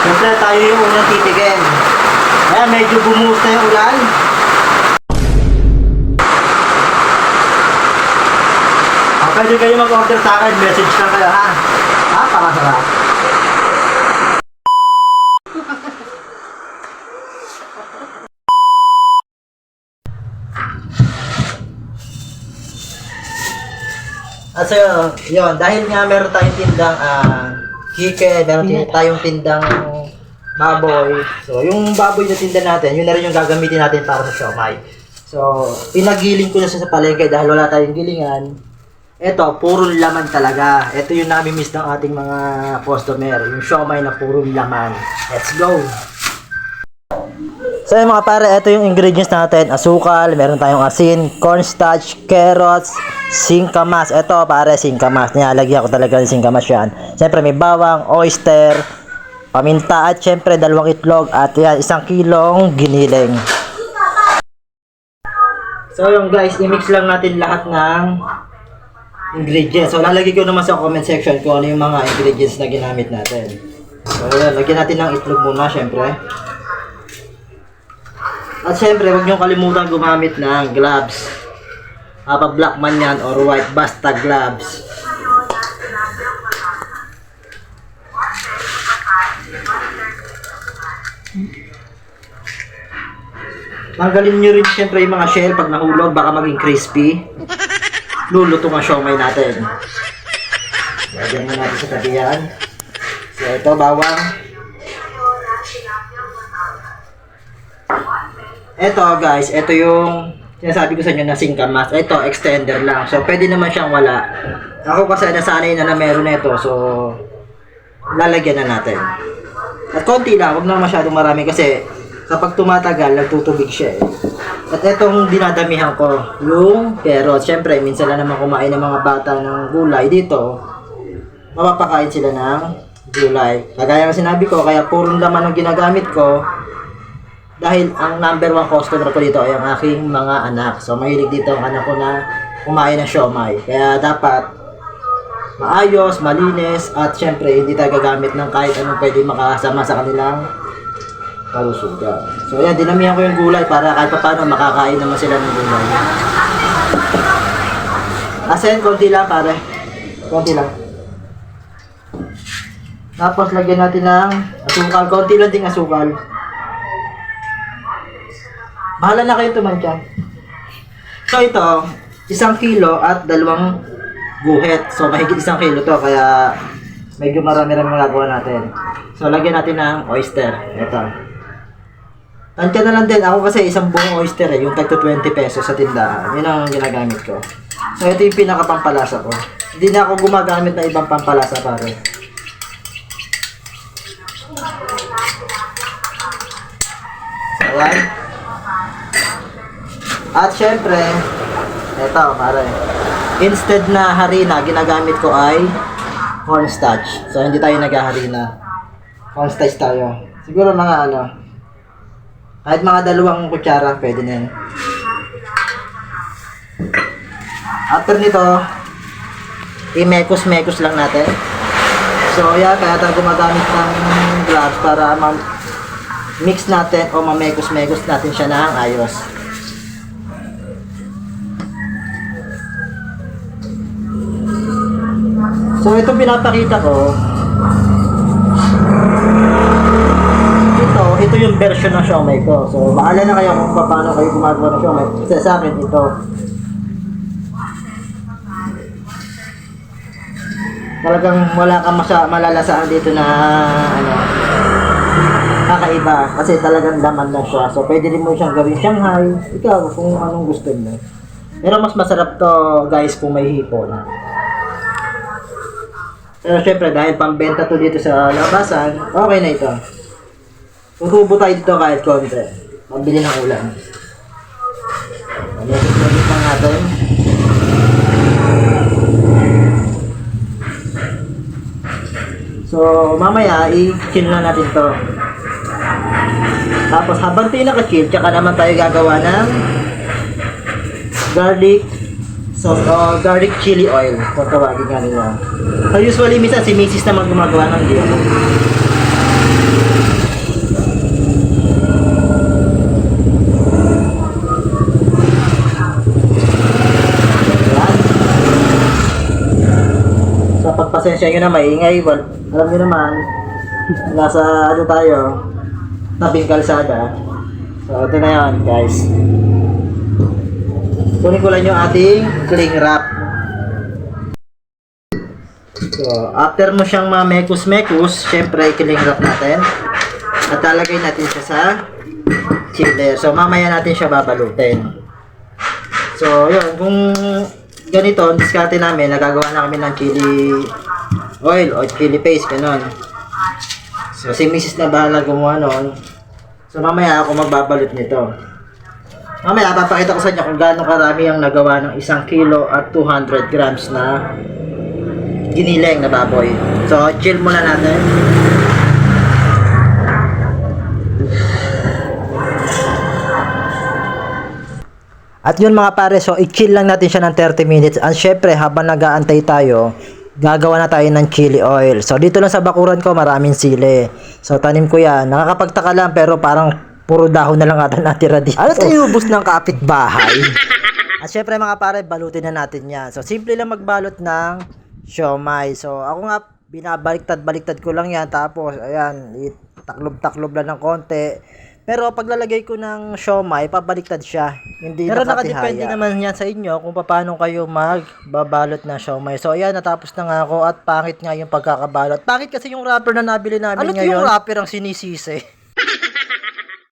Siyempre tayo yung unang titikin. Kaya medyo bumuhos na yung ulan. Pwede kayo mag-order sa akin, message lang kayo ha. Ha? Pakasarap. So yun, dahil nga meron tayong tindang chicken, meron tayong tindang baboy. So yung baboy na tinda natin, yun na rin yung gagamitin natin para sa siomai. So pinagiling ko na siya sa palengke dahil wala tayong gilingan. Ito, puro laman talaga. Ito yung nami-miss ng ating mga customer, yung siomai na puro laman. Let's go! So mga pare, ito yung ingredients natin. Asukal, meron tayong asin, cornstarch, carrots, singkamas. Ito pare, singkamas. Nilalagyan ko talaga ng singkamas yan. Siyempre may bawang, oyster, paminta at siyempre 2 itlog at yan, 1 kilong giniling. So yung guys, i-mix lang natin lahat ng ingredients. So lalagay ko naman sa comment section kung ano yung mga ingredients na ginamit natin. So yan, lagyan natin ng itlog muna siyempre. At syempre, huwag nyo kalimutan gumamit ng gloves. Black man yan or white, basta gloves. Tanggalin nyo rin syempre yung mga shell pag nahulog, baka maging crispy. Lulutong ang siomai natin. Lagyan mo natin sa tabi yan. So ito, bawang. Ito guys, ito yung sinasabi ko sa inyo na singkamas. Ito, extender lang. So, pwede naman siyang wala. Ako kasi nasanay na meron na ito. So, lalagyan na natin. At konti lang, huwag na masyadong marami kasi kapag tumatagal, nagtutubig siya eh. At itong dinadamihan ko, yung carrot. Siyempre, minsan lang naman kumain ng mga bata ng gulay. Dito, mapapakain sila ng gulay. Kagaya ng sinabi ko, kaya purong laman ang ginagamit ko. Dahil ang number 1 customer ko dito ay ang aking mga anak. So, mahilig dito ang anak ko na kumain ng siomai. Kaya dapat maayos, malinis, at syempre hindi tayo gagamit ng kahit anong pwede makasama sa kanilang kalusugan. So, ayan, dinamihan ko yung gulay para kahit paano makakain naman sila ng gulay. Asin, konti lang pare. Konti lang. Tapos, lagyan natin ng asukal. Konti lang ding asukal. Bahala na kayo tumantya. So ito, 1 kilo at 2 guhit. So mahigit 1 kilo to, kaya medyo marami-rami magagawa natin. So lagyan natin ng oyster. Ito. Tantya na lang din. Ako kasi isang buong oyster yung tag 20 pesos sa tindahan. Yun ang ginagamit ko. So ito yung pinakapampalasa ko. Hindi na ako gumagamit ng ibang pampalasa pare. Ayan. At syempre, eto pare, instead na harina, ginagamit ko ay cornstarch. So hindi tayo nag-harina. Cornstarch tayo. Siguro mga kahit mga 2 kutsara, pwede na yun. After nito, i-mekos-mekos lang natin. So yeah, kaya tayo gumagamit ng gloves para mix natin o mamekos-mekos natin siya ng ayos. So ito pinapakita ko. Ito yung version ng siomai ko. So bahala na kayo kung paano kayo gumagawa ng siomai. Kasi sa akin ito. Talagang wala kang malalasaan dito na kakaiba. Kasi talagang laman lang siya. So pwede rin mo siyang gawin Shanghai. Ikaw kung anong gusto mo. Pero mas masarap to guys kung may hipon. Pero syempre dahil pambenta to dito sa labasan, okay na ito. Tutubo tayo dito kahit konti. Mabili ng ulam. Pamikit lang natin. So mamaya i-chill na natin to. Tapos habang pinaka-chill, tsaka naman tayo gagawa ng garlic sauce o garlic chili oil kung tawagin nga nila. So usually minsan si Mrs. naman gumagawa ng dito. Pasensya nyo na maingay. Alam nyo naman, nasa ano tayo, tabing kalsada. So, ito na yun, guys. Kunin ko lang yung ating cling wrap. So, after mo siyang mamekus-mekus, syempre, i-cling wrap natin. At lalagay natin siya sa chiller. So, mamaya natin siya babalutin. So, yun. Kung ganito, ang diskarte namin, nagagawa na kami ng chili oil o chili paste, ganun. So, si Mrs. na bahala gumawa nun. So, mamaya ako magbabalot nito. Mamaya, papakita ko sa inyo kung gaano karami ang nagawa ng 1 kilo at 200 grams na giniling na baboy. So, chill muna natin. At yun mga pare, so i-chill lang natin siya ng 30 minutes. And syempre, habang nag-aantay tayo, gagawa na tayo ng chili oil. So, dito lang sa bakuran ko, maraming sili. So, tanim ko yan. Nakakapagtaka lang, pero parang puro dahon na lang ata natira dito. Ano tayo ubos ng kapitbahay? At syempre mga pare, balutin na natin yan. So, simple lang magbalot ng siomay. So, ako nga, binabaliktad-baliktad ko lang yan. Tapos, ayan, taklob-taklob lang ng konti. Pero paglalagay ko ng siomay, pabaliktad siya. Hindi pero nakadepende naman yan sa inyo kung paano kayo magbabalot ng siomay. So ayan, natapos na nga ako at pangit nga yung pagkakabalot. Pangit kasi yung wrapper na nabili namin ngayon. Ano yung wrapper ang sinisisi?